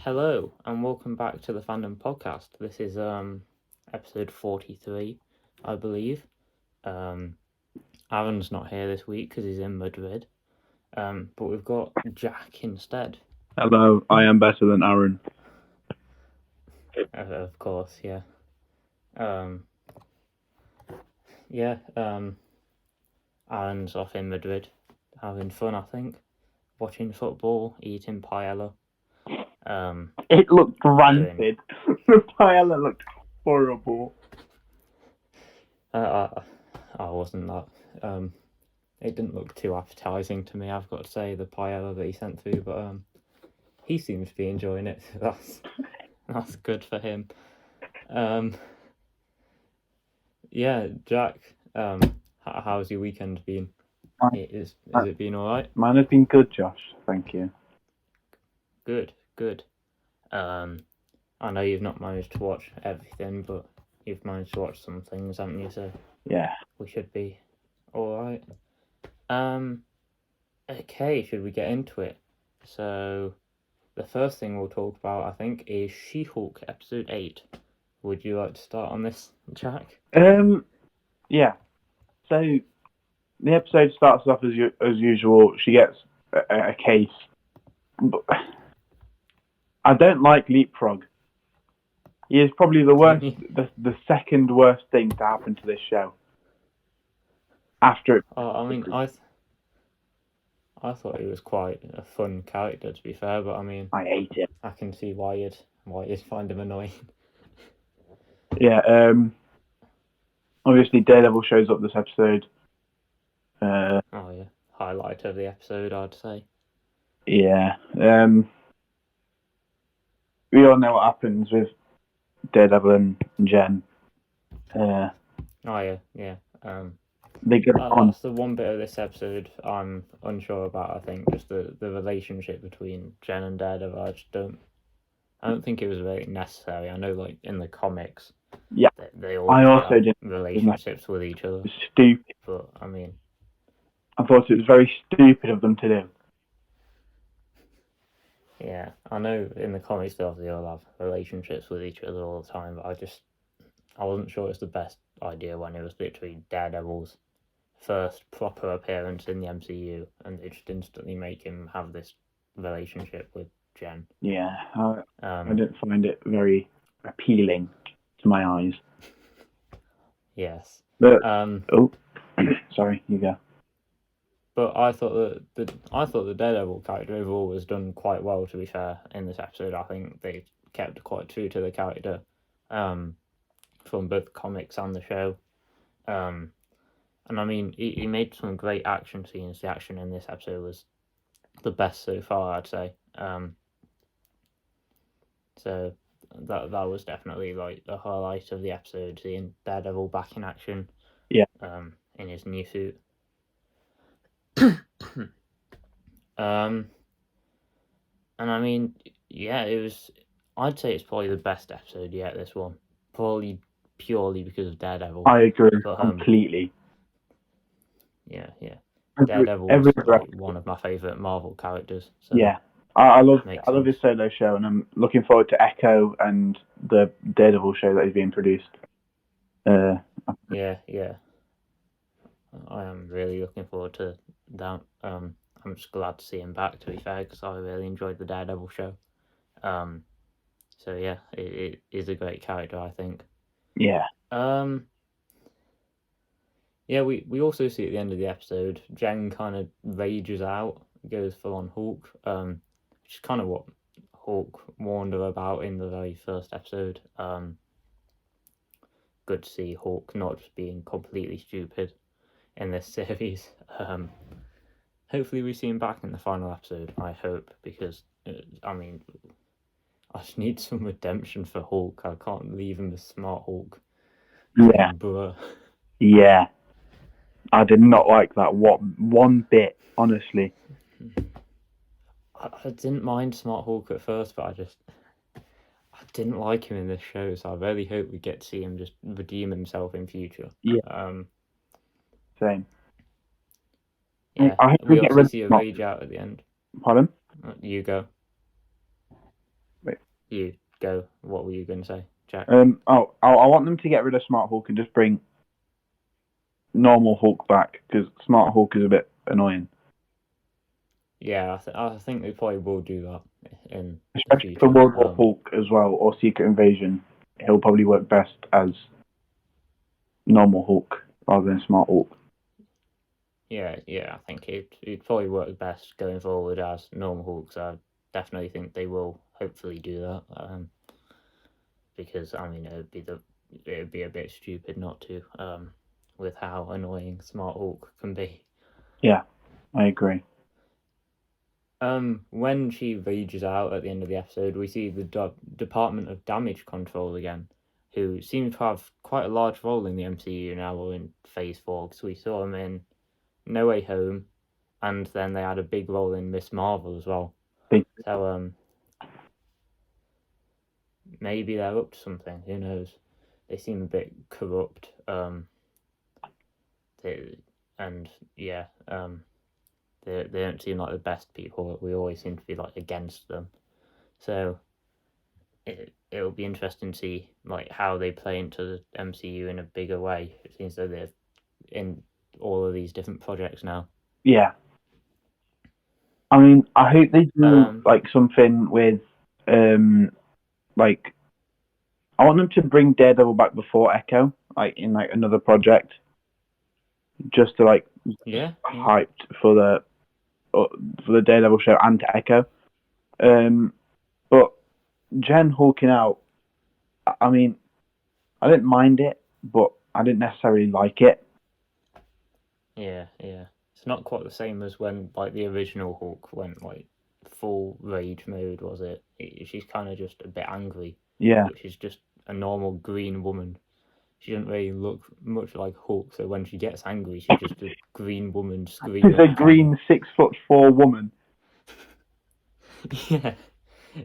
Hello and welcome back to the Fandom Podcast. This is episode 43, I believe. Aaron's not here this week because he's in Madrid. But we've got Jack instead. Hello, I am better than Aaron. Of course, yeah. Aaron's off in Madrid, having fun, I think. Watching football, eating paella. It looked rancid. The paella looked horrible. I wasn't that. It didn't look too appetizing to me, I've got to say, the paella that he sent through, but he seems to be enjoying it. So that's good for him. Yeah, Jack. How's your weekend been? Is it been all right? Mine has been good, Josh. Thank you. Good. I know you've not managed to watch everything, but you've managed to watch some things, haven't you? So yeah, we should be all right. Okay, should we get into it? So the first thing we'll talk about, I think, is She-Hulk episode 8. Would you like to start on this, Jack? Yeah. So the episode starts off as usual. She gets a case. But I don't like Leapfrog. He is probably the worst, the second worst thing to happen to this show. After it. I thought he was quite a fun character, to be fair, but I mean, I hate him. I can see why you'd find him annoying. Yeah. Obviously, Daredevil shows up this episode. Oh yeah, highlight of the episode, I'd say. Yeah. We all know what happens with Daredevil and Jen. Oh yeah. They get on. That's the one bit of this episode I'm unsure about. I think just the relationship between Jen and Daredevil. I don't think it was really necessary. I know, like in the comics, yeah, they all have relationships with each other. Stupid, but I mean, I thought it was very stupid of them to do. Yeah, I know in the comics they obviously all have relationships with each other all the time, but I wasn't sure it's the best idea when it was literally Daredevil's first proper appearance in the MCU, and they just instantly make him have this relationship with Jen. Yeah, I didn't find it very appealing to my eyes. Yes. But sorry, you go. But I thought the Daredevil character overall was done quite well, to be fair, in this episode. I think they kept quite true to the character, from both the comics and the show. And I mean, he made some great action scenes. The action in this episode was the best so far, I'd say. So that was definitely like the highlight of the episode, seeing Daredevil back in action. Yeah. In his new suit. And I mean, yeah, I'd say it's probably the best episode yet, this one. Probably purely because of Daredevil. I agree completely. Yeah. Daredevil is like one of my favourite Marvel characters. So yeah. I love his solo show, and I'm looking forward to Echo and the Daredevil show that is being produced. Yeah. I am really looking forward to that. I'm just glad to see him back, to be fair, because I really enjoyed the Daredevil show. So yeah, it is a great character, I think. Yeah. Yeah, we also see at the end of the episode, Jen kind of rages out, goes full on Hulk, which is kind of what Hulk warned her about in the very first episode. Good to see Hulk not just being completely stupid in this series. Hopefully we see him back in the final episode, I hope, because, I mean, I just need some redemption for Hulk. I can't leave him as Smart Hulk. Yeah. Bruh. Yeah. I did not like that one bit, honestly. I didn't mind Smart Hulk at first, but I didn't like him in this show, so I really hope we get to see him just redeem himself in future. Yeah. Same. Yeah, I hope we also see a rage out at the end. Pardon? You go. Wait. you go. What were you going to say, Jack? I want them to get rid of Smart Hulk and just bring normal Hulk back, because Smart Hulk is a bit annoying. Yeah, I think they probably will do that in the Especially for future. World War Hulk as well, or Secret Invasion. He'll probably work best as normal Hulk rather than Smart Hulk. Yeah, I think it'd probably work best going forward as normal Hulk. So I definitely think they will hopefully do that. Because I mean it'd be a bit stupid not to. With how annoying Smart Hulk can be. Yeah, I agree. When she rages out at the end of the episode, we see the Department of Damage Control again, who seem to have quite a large role in the MCU now, or in Phase 4, because we saw them in No Way Home, and then they had a big role in Miss Marvel as well. So, maybe they're up to something, who knows? They seem a bit corrupt, they don't seem like the best people. We always seem to be like against them. So it'll be interesting to see like how they play into the MCU in a bigger way. It seems that they're in all of these different projects now. Yeah. I mean, I hope they do like something with like I want them to bring Daredevil back before Echo, like in like another project, just to like hyped for the Daredevil show and to Echo. But Jen hulking out, I mean, I didn't mind it, but I didn't necessarily like it. Yeah. It's not quite the same as when like the original Hulk went like full rage mode, was it? She's kind of just a bit angry. Yeah. But she's just a normal green woman. She doesn't really look much like Hulk, so when she gets angry, she's just a green woman screaming. She's a green 6'4" woman. Yeah.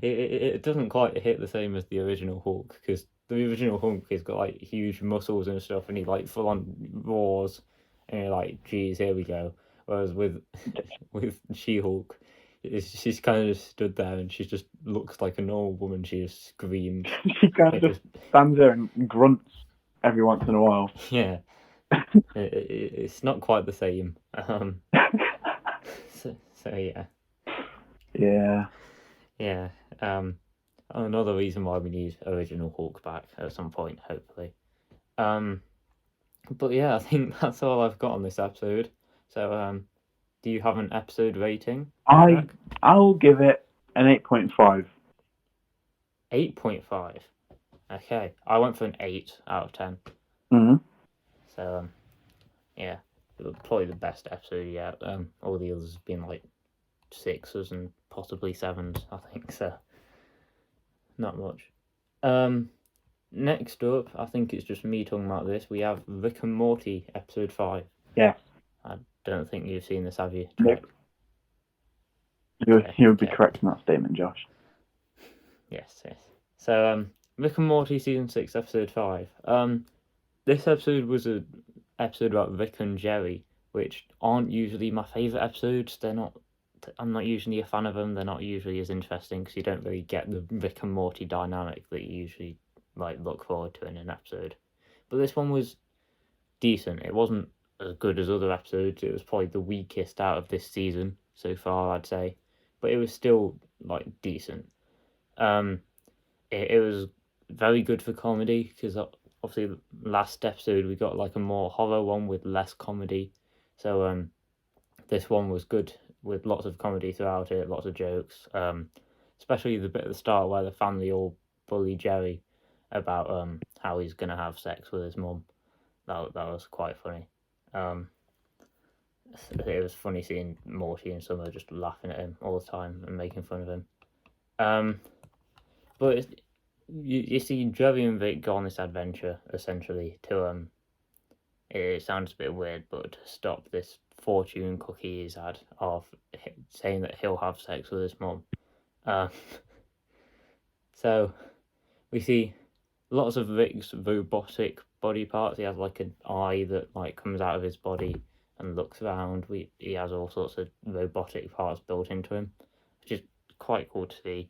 It doesn't quite hit the same as the original Hulk, because the original Hulk has got like huge muscles and stuff, and he like full on roars, and you're like, geez, here we go. Whereas with She-Hulk, she's kind of just stood there and she just looks like a normal woman. She just screams. She kind of just stands there and grunts every once in a while. Yeah. It's not quite the same. So yeah. Yeah. Yeah. Another reason why we need original Hulk back at some point, hopefully. But yeah, I think that's all I've got on this episode. So, do you have an episode rating, Jack? I'll give it an 8.5. 8.5. Okay, I went for an 8 out of 10. Mm-hmm. So, yeah, probably the best episode yet. All the others have been like 6s and possibly 7s, I think. So, not much. Next up, I think it's just me talking about this. We have Rick and Morty episode 5. Yes. I don't think you've seen this, have you? Nope. You would be correct in that statement, Josh. Yes. So, Rick and Morty season 6, episode 5. This episode was an episode about Rick and Jerry, which aren't usually my favourite episodes. I'm not usually a fan of them. They're not usually as interesting because you don't really get the Rick and Morty dynamic that you usually like look forward to in an episode. But this one was decent. It wasn't as good as other episodes. It was probably the weakest out of this season so far, I'd say. But it was still like decent. It was very good for comedy because obviously last episode we got like a more horror one with less comedy. So this one was good with lots of comedy throughout it, lots of jokes. Especially the bit at the start where the family all bully Jerry about how he's gonna have sex with his mum. That was quite funny. It was funny seeing Morty and Summer just laughing at him all the time and making fun of him. But you see Jerry and Vic go on this adventure essentially to it sounds a bit weird, but to stop this fortune cookie he's had of saying that he'll have sex with his mum. So we see lots of Vic's robotic body parts. He has like an eye that like comes out of his body and looks around. He has all sorts of robotic parts built into him, which is quite cool to see.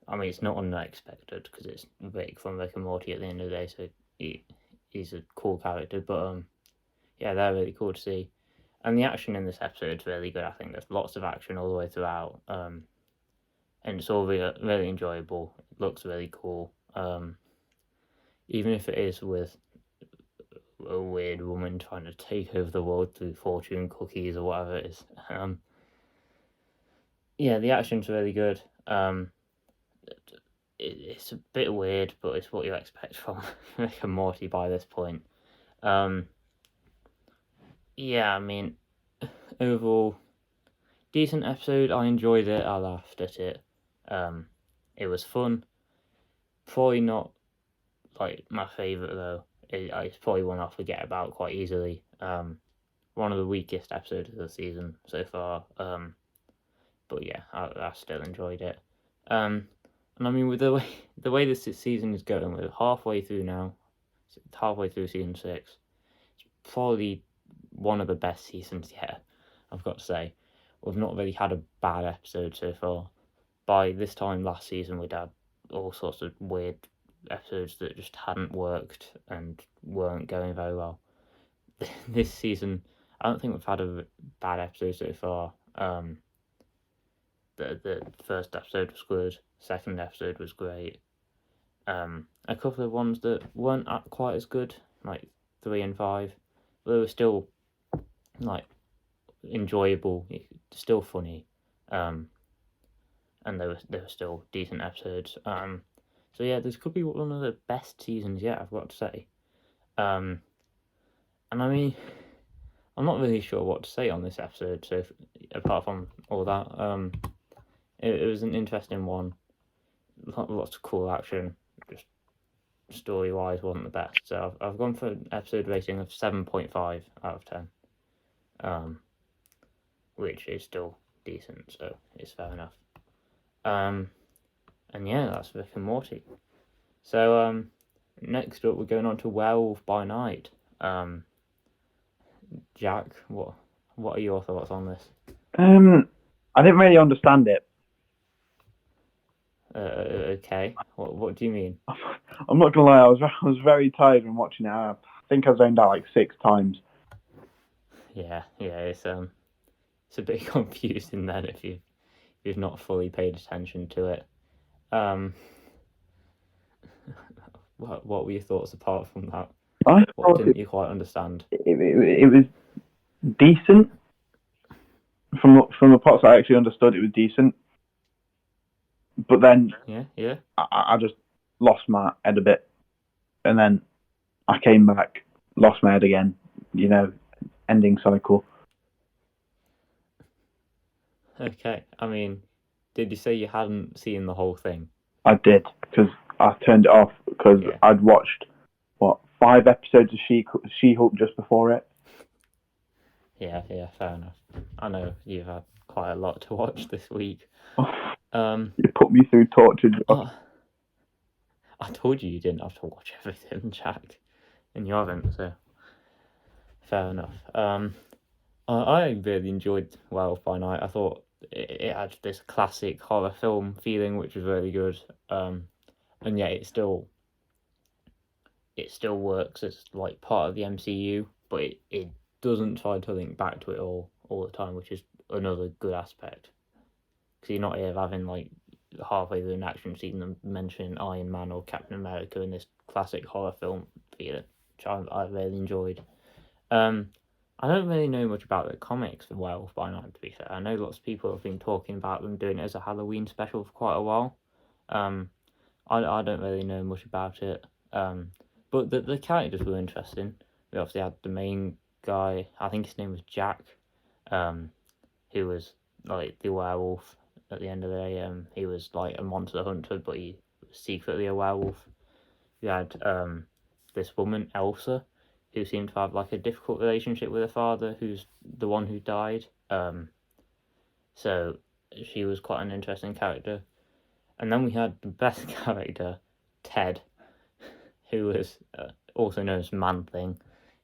I mean, it's not unexpected because it's Rick from Rick and Morty at the end of the day, so he's a cool character. But yeah, they're really cool to see, and the action in this episode is really good. I think there's lots of action all the way throughout, and it's all really enjoyable. It looks really cool, even if it is with a weird woman trying to take over the world through fortune cookies or whatever it is. Yeah, the action's really good. It's a bit weird, but it's what you expect from Rick and Morty by this point. Yeah, I mean, overall, decent episode. I enjoyed it. I laughed at it. It was fun. Probably not like my favourite though. It's probably one I'll forget about quite easily. One of the weakest episodes of the season so far. But yeah, I still enjoyed it. And I mean, with the way this season is going, we're halfway through now. Halfway through season 6. It's probably one of the best seasons yet, I've got to say. We've not really had a bad episode so far. By this time last season, we'd had all sorts of weird episodes that just hadn't worked and weren't going very well. This season, I don't think we've had a bad episode so far. The first episode was good. Second episode was great. A couple of ones that weren't quite as good, like 3 and 5, but they were still like enjoyable, still funny, and they were still decent episodes. So yeah, this could be one of the best seasons yet, I've got to say. And I mean, I'm not really sure what to say on this episode. So apart from all that, it was an interesting one. Lots of cool action. Just story-wise, wasn't the best. So I've gone for an episode rating of 7.5 out of 10, which is still decent. So it's fair enough. And yeah, that's Rick and Morty. So next up, we're going on to Werewolf by Night. Jack, what are your thoughts on this? I didn't really understand it. Okay. What do you mean? I'm not gonna lie, I was very tired when watching it. I think I zoned out like 6 times. Yeah, it's a bit confusing then if you've not fully paid attention to it. What were your thoughts apart from that? What didn't you quite understand? It was decent. From the parts I actually understood, it was decent. But then Yeah. I just lost my head a bit, and then I came back, lost my head again. Ending cycle. Okay. I mean, did you say you hadn't seen the whole thing? I did, because I turned it off because I'd watched 5 episodes of She-Hulk just before it. Yeah, fair enough. I know you've had quite a lot to watch this week. You put me through torture. I told you didn't have to watch everything, Jack, and you haven't, so fair enough. I really enjoyed Werewolf by Night. I thought it had this classic horror film feeling, which was really good. And yet it still works as like part of the MCU, but it doesn't try to link back to it all the time, which is another good aspect. Because you're not here having like halfway through an action scene and mentioning Iron Man or Captain America in this classic horror film feeling, which I really enjoyed. I don't really know much about the comics for Werewolf by Night, to be fair. I know lots of people have been talking about them doing it as a Halloween special for quite a while. I don't really know much about it. But the characters were interesting. We obviously had the main guy, I think his name was Jack, who was like the werewolf at the end of the day. He was like a monster hunter, but he was secretly a werewolf. We had this woman, Elsa, who seemed to have like a difficult relationship with her father, who's the one who died. So she was quite an interesting character. And then we had the best character, Ted, who was also known as Man-Thing,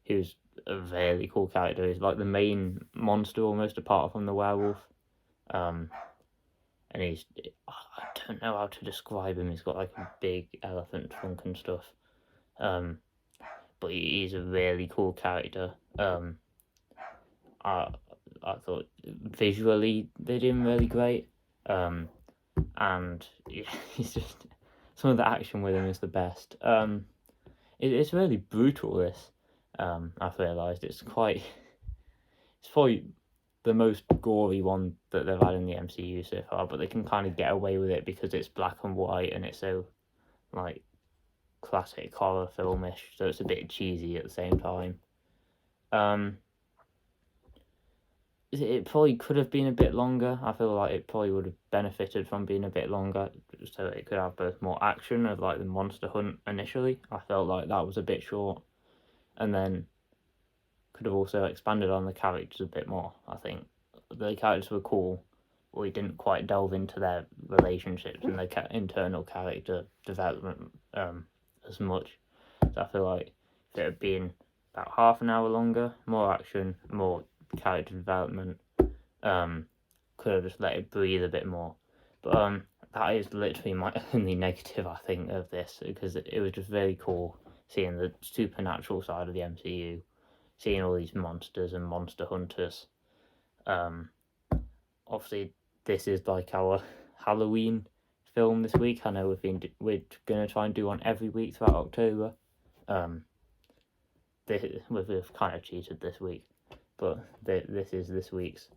who's a very cool character. He's like the main monster almost, apart from the werewolf. And and I don't know how to describe him. He's got like a big elephant trunk and stuff. But he's a really cool character. I thought visually they did him really great. And yeah, he's just some of the action with him is the best. It's really brutal. This I've realised it's probably the most gory one that they've had in the MCU so far, but they can kind of get away with it because it's black and white and it's so like classic horror filmish, so it's a bit cheesy at the same time. It probably could have been a bit longer. I feel like it probably would have benefited from being a bit longer, so it could have both more action of like the monster hunt initially. I felt like that was a bit short, and then could have also expanded on the characters a bit more. I think the characters were cool, but we didn't quite delve into their relationships and their internal character development as much. So I feel like if it had been about half an hour longer, more action, more character development, could have just let it breathe a bit more. But that is literally my only negative, I think, of this, because it was just very cool seeing the supernatural side of the MCU, seeing all these monsters and monster hunters. Obviously, this is like our Halloween film this week. I know we're gonna try and do one every week throughout October. We've kind of cheated this week, but this is this week's.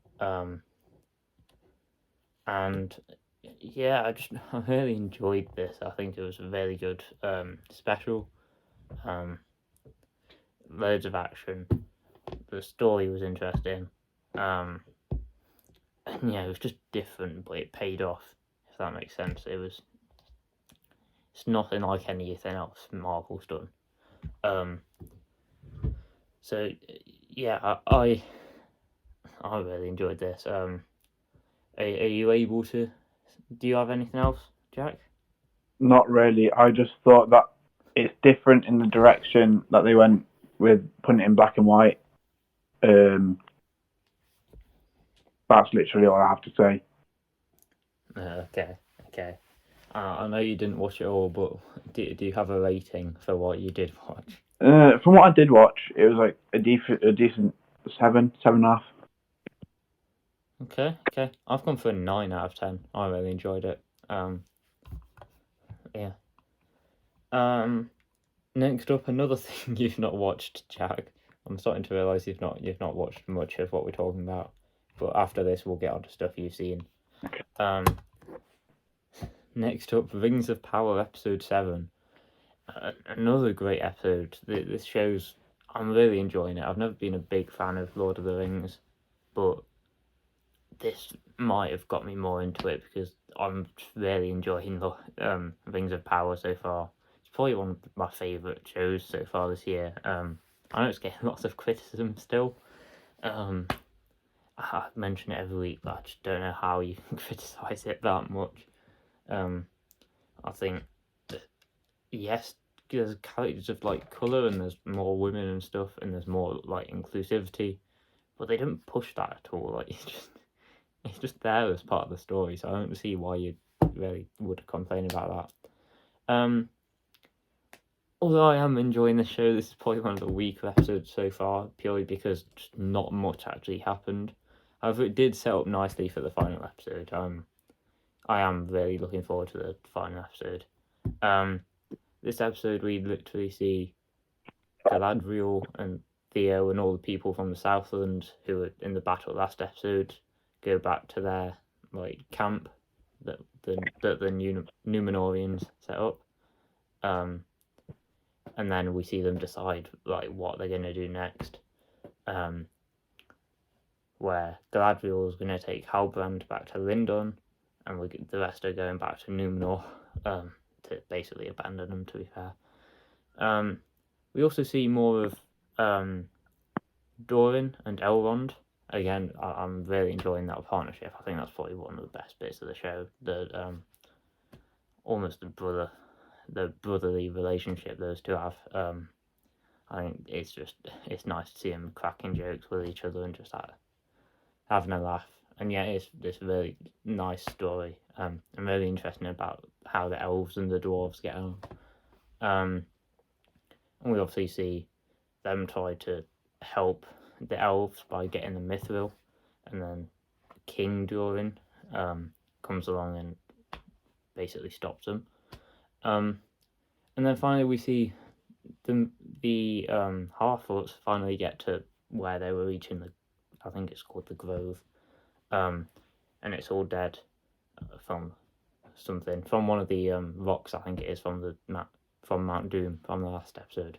And yeah, I really enjoyed this. I think it was a very good special. Loads of action. The story was interesting. And yeah, it was just different, but it paid off. If that makes sense, it's nothing like anything else Marvel's done. So yeah, I really enjoyed this. Are you able to? Do you have anything else, Jack? Not really. I just thought that it's different in the direction that they went with putting it in black and white. That's literally all I have to say. Okay. I know you didn't watch it all, but do you have a rating for what you did watch? From what I did watch, it was like a decent 7.5. Okay. I've gone for a 9 out of 10. I really enjoyed it. Yeah. Next up, another thing you've not watched, Jack. I'm starting to realise you've not watched much of what we're talking about. But after this, we'll get on to stuff you've seen. Next up, Rings of Power episode 7. Another great episode. This shows I'm really enjoying it. I've never been a big fan of Lord of the Rings, but this might have got me more into it because I'm really enjoying the Rings of Power so far. It's probably one of my favourite shows so far this year. I know it's getting lots of criticism still. I mention it every week, but I just don't know how you can criticise it that much. I think that, yes, there's characters of like colour and there's more women and stuff and there's more like inclusivity, but they don't push that at all. Like it's just there as part of the story, so I don't see why you really would complain about that. Although I am enjoying the show, this is probably one of the weaker episodes so far, purely because just not much actually happened. However, it did set up nicely for the final episode. I am really looking forward to the final episode. This episode we literally see Galadriel and Theo and all the people from the Southland who were in the battle last episode go back to their like camp that the Numenorians set up. And then we see them decide like what they're gonna do next. Where Galadriel is gonna take Halbrand back to Lindon, and the rest are going back to Numenor to basically abandon them. To be fair, we also see more of Doran and Elrond. Again, I'm really enjoying that partnership. I think that's probably one of the best bits of the show. The almost the brotherly relationship those two have. I think it's nice to see them cracking jokes with each other and just having a laugh. and yeah, it's this really nice story. And really interesting about how the elves and the dwarves get on. And we obviously see them try to help the elves by getting the mithril, and then King Durin comes along and basically stops them. And then finally we see the Harfoots finally get to where they were reaching I think it's called the Grove, and it's all dead from something, from one of the rocks. I think it is from Mount Doom from the last episode.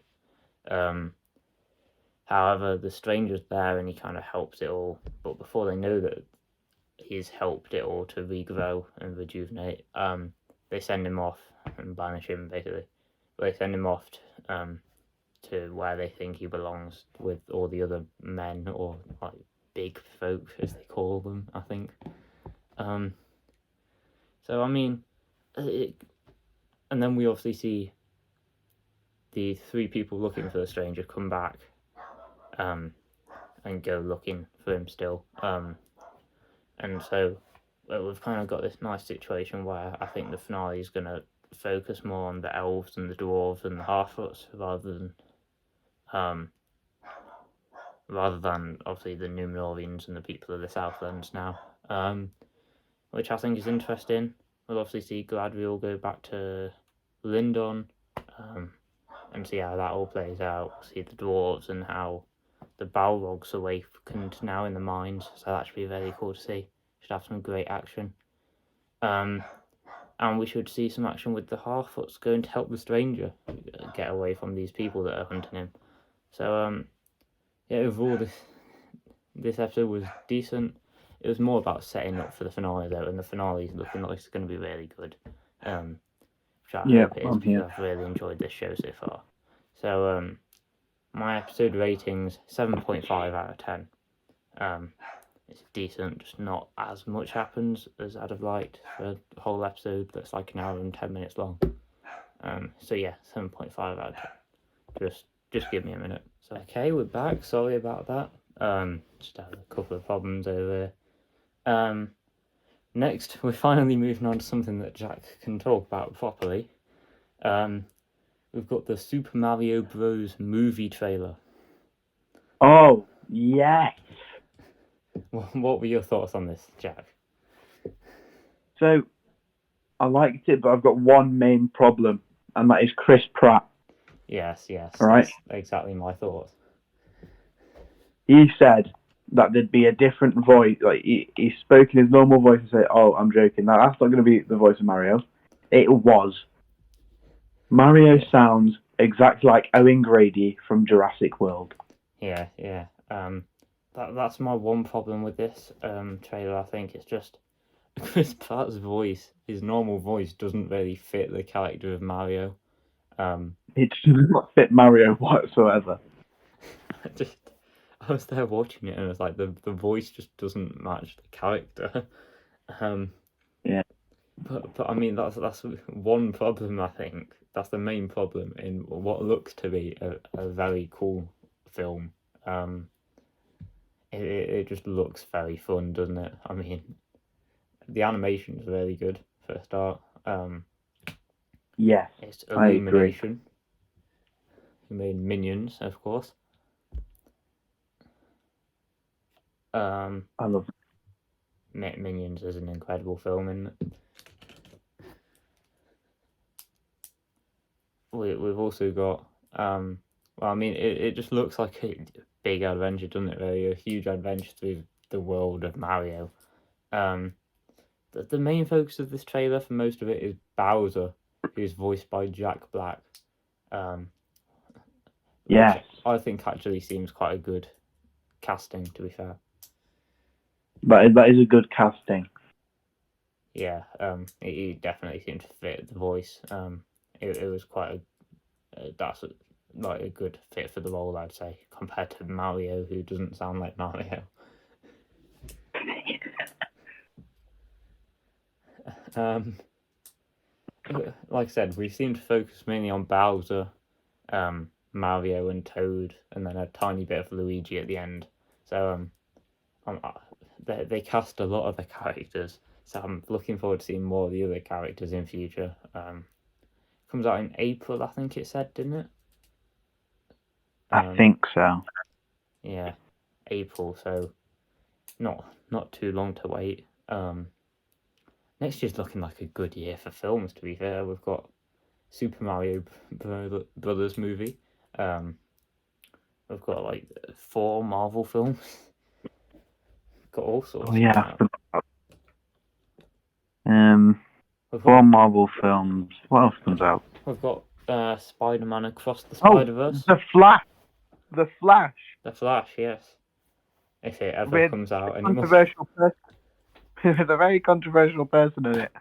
However, the stranger's there and he kind of helps it all, but before they know that he's helped it all to regrow and rejuvenate, they send him off and banish him, basically. They send him off to where they think he belongs with all the other men, or like big folk as they call them, I think. So I mean, and then we obviously see the three people looking for the stranger come back and go looking for him still. And so we've kind of got this nice situation where I think the finale is going to focus more on the elves and the dwarves and the Harfoots rather than obviously the Númenóreans and the people of the Southlands now, which I think is interesting. We'll obviously see Galadriel go back to Lindon, and see how that all plays out. See the dwarves and how the Balrogs are awakened now in the mines, so that should be very cool to see. Should have some great action. And we should see some action with the Harfoots going to help the stranger get away from these people that are hunting him. So yeah, overall this episode was decent. It was more about setting up for the finale though, and the finale is looking like it's going to be really good. Which I hope it is, because I've really enjoyed this show so far. So my episode rating's 7.5 out of 10. It's decent, just not as much happens as I'd have liked for a whole episode that's like an hour and 10 minutes long. So yeah, 7.5 out of 10. Just give me a minute. So okay, we're back. Sorry about that. Just had a couple of problems over there. Next, we're finally moving on to something that Jack can talk about properly. We've got the Super Mario Bros. Movie trailer. Oh, yes. What were your thoughts on this, Jack? So, I liked it, but I've got one main problem, and that is Chris Pratt. Yes, right? That's exactly my thoughts. He said that there'd be a different voice. Like he spoke in his normal voice and said, "Oh, I'm joking. That's not going to be the voice of Mario." It was. Mario sounds exactly like Owen Grady from Jurassic World. Yeah. That's my one problem with this trailer. I think it's just Chris Pratt's voice, his normal voice, doesn't really fit the character of Mario. It does not fit Mario whatsoever. I was there watching it and it was like the voice just doesn't match the character. Yeah. But I mean that's one problem. I think that's the main problem in what looks to be a very cool film. It just looks very fun, doesn't it? I mean, the animation is really good for a start. Yes, it's Illumination who made Minions, of course. I love Minions is an incredible film, and we've also got well, I mean, it just looks like a big adventure, doesn't it? Really, a huge adventure through the world of Mario. The main focus of this trailer for most of it is Bowser, who's voiced by Jack Black. Yes, I think actually seems quite a good casting, to be fair. That is a good casting. Yeah, he definitely seemed to fit the voice. It was quite that's like a good fit for the role, I'd say, compared to Mario, who doesn't sound like Mario. Like I said, we seem to focus mainly on Bowser, Mario and Toad, and then a tiny bit of Luigi at the end. So they cast a lot of the characters, so I'm looking forward to seeing more of the other characters in future. Comes out in April, I think it said, didn't it? I think so. Yeah, April. So not too long to wait. Next year's looking like a good year for films. To be fair, we've got Super Mario Brothers movie. We've got like 4 Marvel films. Got all sorts. Oh yeah. We've 4 got, Marvel films. What else comes out? we've got Spider-Man Across the Spider-Verse. The Flash. The Flash. The Flash, yes. If it ever With comes out a anymore. controversial person. With a very controversial person in it.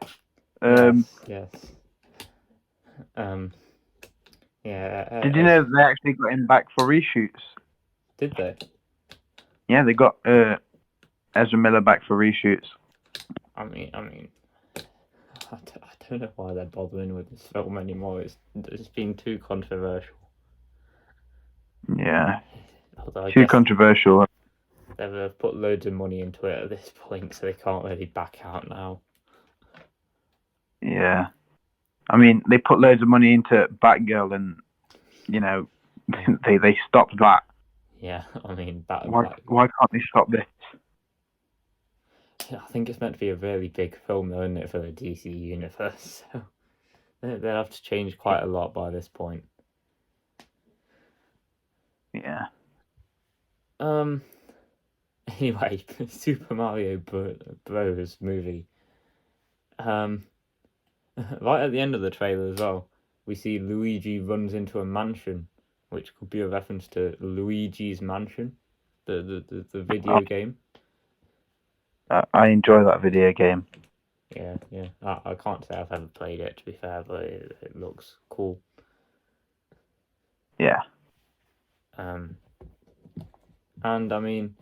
Yes. Yeah. Did you know they actually got him back for reshoots? Did they? Yeah, they got Ezra Miller back for reshoots. I don't know why they're bothering with this film anymore. It's been too controversial. Yeah. Although Too controversial. They've put loads of money into it at this point, so they can't really back out now. Yeah. I mean, they put loads of money into Batgirl and, you know, they stopped that. Yeah, I mean... Why can't they stop this? I think it's meant to be a really big film, though, isn't it, for the DC universe? So they'll have to change quite a lot by this point. Yeah. Anyway, Super Mario Bros. Movie. Right at the end of the trailer as well, we see Luigi runs into a mansion, which could be a reference to Luigi's Mansion, the video game. I enjoy that video game. Yeah. I can't say I've ever played it, to be fair, but it looks cool. Yeah. And I mean,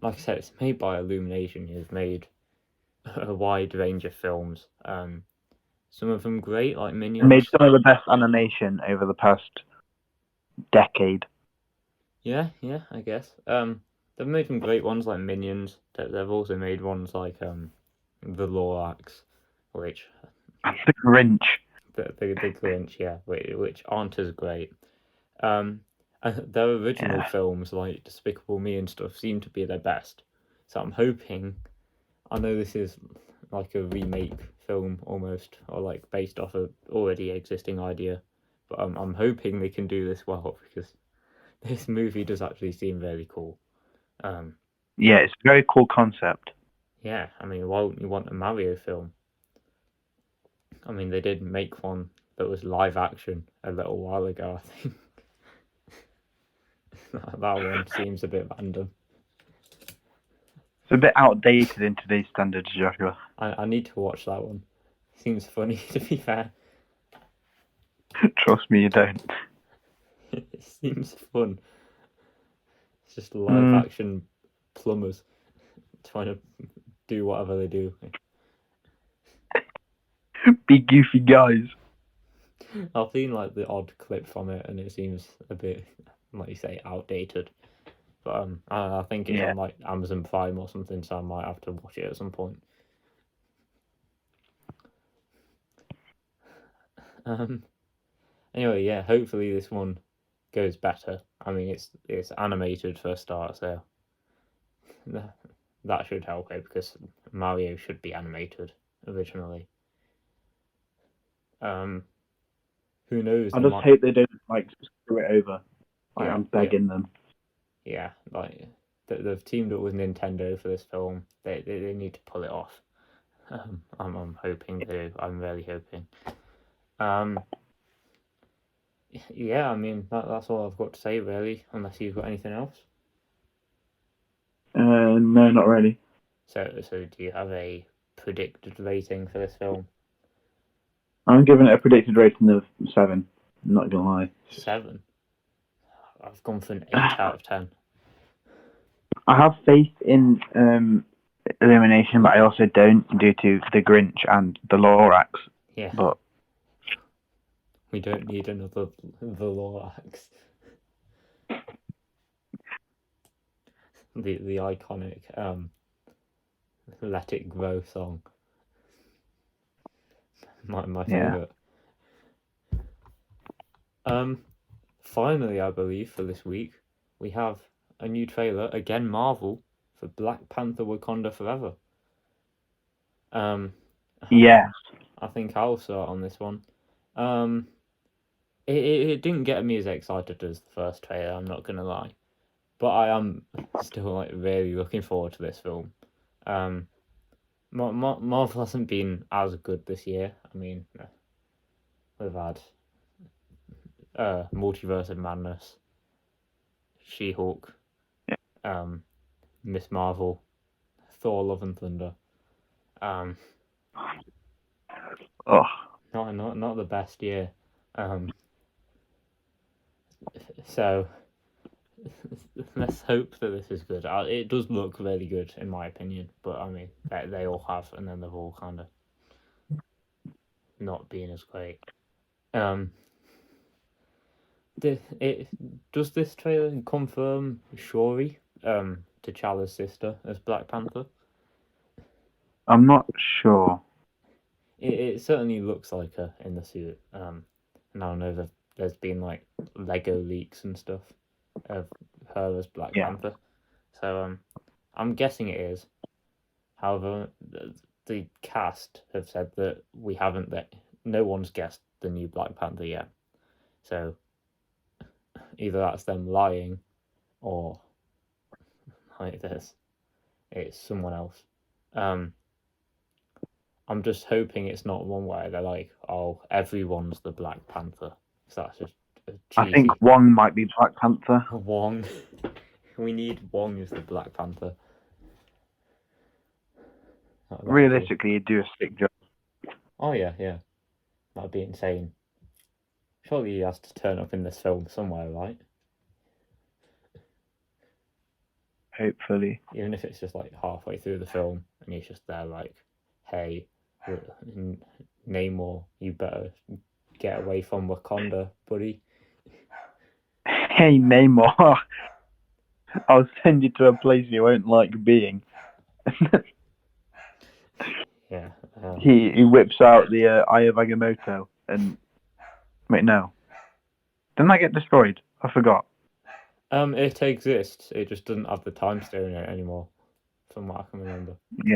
like I said, it's made by Illumination, who've made a wide range of films. Some of them great, like Minions. Made some of the best animation over the past decade. Yeah, I guess. They've made some great ones like Minions. They've also made ones like The Lorax, which... The Grinch. The Grinch, yeah, which aren't as great. Their original films, like Despicable Me and stuff, seem to be their best. So I'm hoping... I know this is like a remake film almost, or like based off a already existing idea, but I'm hoping they can do this well, because this movie does actually seem very cool. Yeah, it's a very cool concept. Yeah, I mean, why wouldn't you want a Mario film? I mean, they did make one that was live action a little while ago, I think. That one seems a bit random. It's a bit outdated in today's standards, Joshua. I need to watch that one. Seems funny, to be fair. Trust me, you don't. It seems fun. It's just live action plumbers trying to do whatever they do. Big goofy guys. I've seen like the odd clip from it, and it seems a bit, like you say, outdated. But I think it's on like Amazon Prime or something, so I might have to watch it at some point. Anyway, yeah, hopefully this one goes better. I mean, it's animated for a start, so that should help it, because Mario should be animated originally. Who knows? I just hope they don't like screw it over. Like, I'm begging them. Yeah, like they've teamed up with Nintendo for this film. They need to pull it off. I'm hoping they do. I'm really hoping. Yeah, I mean that's all I've got to say really. Unless you've got anything else. No, not really. So do you have a predicted rating for this film? I'm giving it a predicted rating of 7. I'm not gonna lie. 7. I've gone for an 8 out of 10. I have faith in Illumination, but I also don't, due to the Grinch and the Lorax. Yeah. But we don't need another the Lorax. The iconic Let It Grow song. My Yeah. favourite. Finally, I believe, for this week, we have a new trailer, again Marvel, for Black Panther Wakanda Forever. Yeah. I think I'll start on this one. It didn't get me as excited as the first trailer, I'm not gonna lie. But I am still like really looking forward to this film. Marvel hasn't been as good this year. I mean, we've had Multiverse of Madness, She-Hulk, Miss Marvel, Thor: Love and Thunder. Oh. Not the best year. So let's hope that this is good. It does look really good in my opinion, but I mean they all have, and then they've all kind of not been as great. Does this trailer confirm Shuri, T'Challa's sister, as Black Panther? I'm not sure. It certainly looks like her in the suit. And I know that there's been like Lego leaks and stuff of her as Black Panther. So I'm guessing it is. However, the cast have said that no one's guessed the new Black Panther yet. So either that's them lying, or like this, it's someone else. I'm just hoping it's not one where they're like, oh, everyone's the Black Panther. So that's just cheesy. I think Wong might be Black Panther. Wong. We need Wong as the Black Panther. Realistically, he'd do a sick job. Oh yeah. That'd be insane. Surely he has to turn up in this film somewhere, right? Hopefully. Even if it's just like halfway through the film and he's just there like, hey, Namor, you better get away from Wakanda, buddy. Hey, Namor. I'll send you to a place you won't like being. Yeah. He whips out the Eye of Agamotto and... Wait, no. Didn't that get destroyed? I forgot. It exists. It just doesn't have the time stone in it anymore, from what I can remember. Yeah.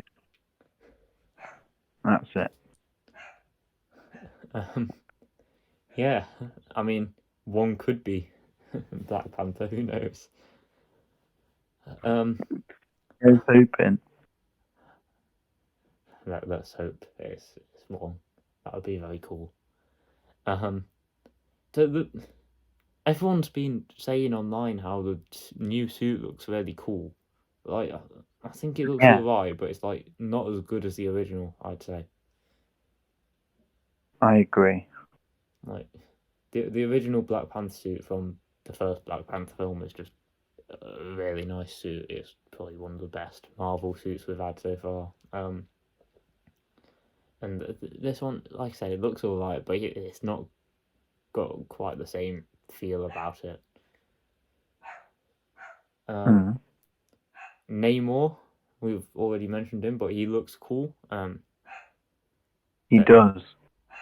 That's it. Yeah, I mean, one could be Black Panther. Who knows? Here's hoping. Let's hope it's one. That would be very cool. Everyone's been saying online how the new suit looks really cool. Like, I think it looks alright, but it's like not as good as the original, I'd say. I agree. Like, the original Black Panther suit from the first Black Panther film is just a really nice suit. It's probably one of the best Marvel suits we've had so far. And this one, like I say, it looks alright, but it's not got quite the same feel about it. Namor, we've already mentioned him, but he looks cool. He does.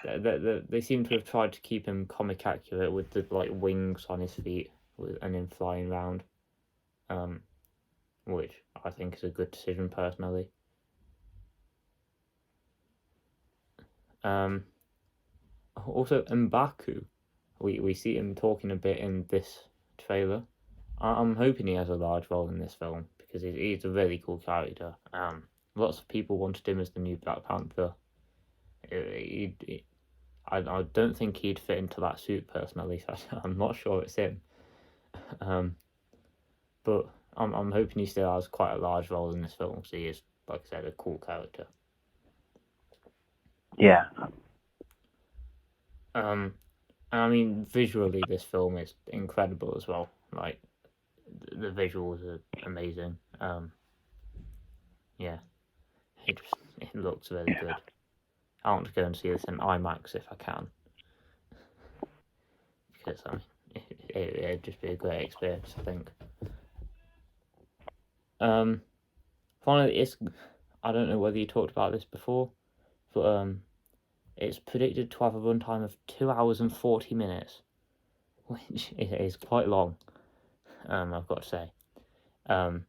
They seem to have tried to keep him comic accurate with the like wings on his feet and him flying around, which I think is a good decision personally. Also, M'Baku, we see him talking a bit in this trailer. I'm hoping he has a large role in this film because he's a really cool character. Lots of people wanted him as the new Black Panther. I don't think he'd fit into that suit personally, so I'm not sure it's him. But I'm hoping he still has quite a large role in this film because he is, like I said, a cool character. Yeah. And I mean, visually, this film is incredible as well. Like, the visuals are amazing. Yeah, it looks really good. I want to go and see this in IMAX if I can, because I mean, it'd just be a great experience, I think. Finally, I don't know whether you talked about this before, but it's predicted to have a runtime of 2 hours and 40 minutes, which is quite long. I've got to say. But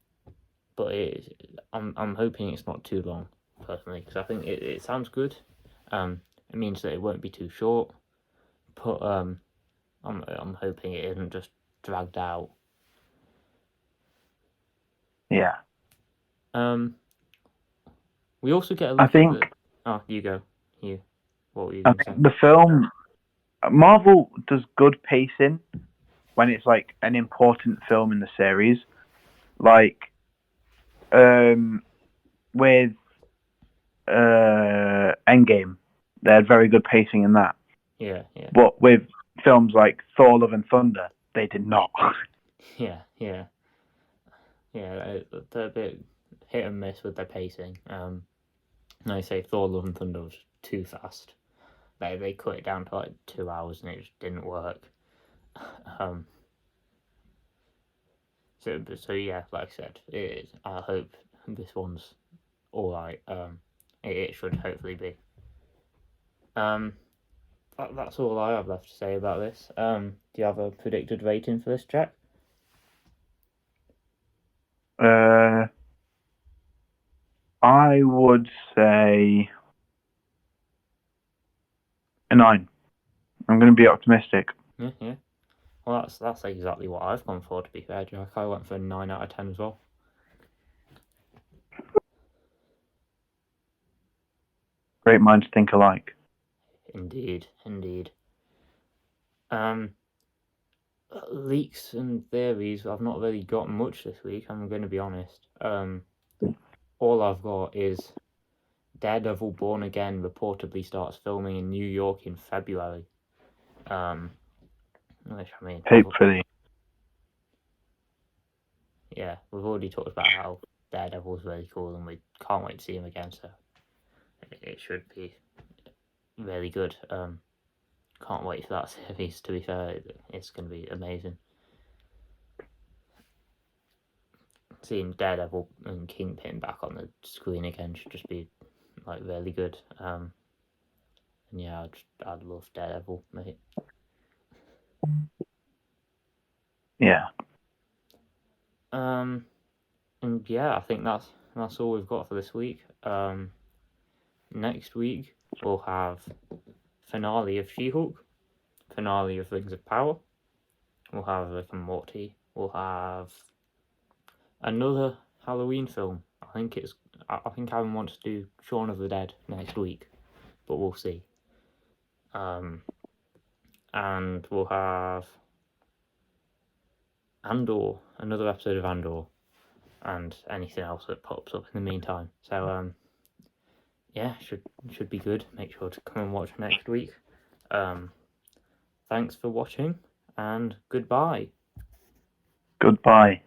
I'm hoping it's not too long, personally, because I think it sounds good. It means that it won't be too short, but I'm hoping it isn't just dragged out. Yeah. We also get a I look think at the... Oh, you go. You. What were you going to say? the film, Marvel does good pacing when it's like an important film in the series, like with Endgame. They had very good pacing in that. Yeah. But with films like Thor: Love and Thunder, they did not. Yeah. They're a bit hit and miss with their pacing. I say Thor: Love and Thunder was too fast. They cut it down to like 2 hours and it just didn't work. So yeah, like I said, it is. I hope this one's all right. It should hopefully be. That's all I have left to say about this. Do you have a predicted rating for this, Jack? I would say a 9. I'm going to be optimistic. Yeah. Well, that's exactly what I've gone for, to be fair, Jack. I went for a 9 out of 10 as well. Great minds think alike. Indeed. Leaks and theories, I've not really got much this week, I'm going to be honest. All I've got is Daredevil Born Again reportedly starts filming in New York in February. Which, I mean... Hopefully. Yeah, we've already talked about how Daredevil's really cool and we can't wait to see him again, so it should be really good. Can't wait for that series, to be fair. It's going to be amazing. Seeing Daredevil and Kingpin back on the screen again should just be like really good. And yeah, I'd love Daredevil, mate. Yeah. And yeah, I think that's all we've got for this week. Next week we'll have finale of She-Hulk, finale of Rings of Power. We'll have Rick and Morty. We'll have another Halloween film. I think Aaron wants to do Shaun of the Dead next week, but we'll see. And we'll have Andor, another episode of Andor, and anything else that pops up in the meantime. So yeah, should be good. Make sure to come and watch next week. Thanks for watching, and goodbye. Goodbye.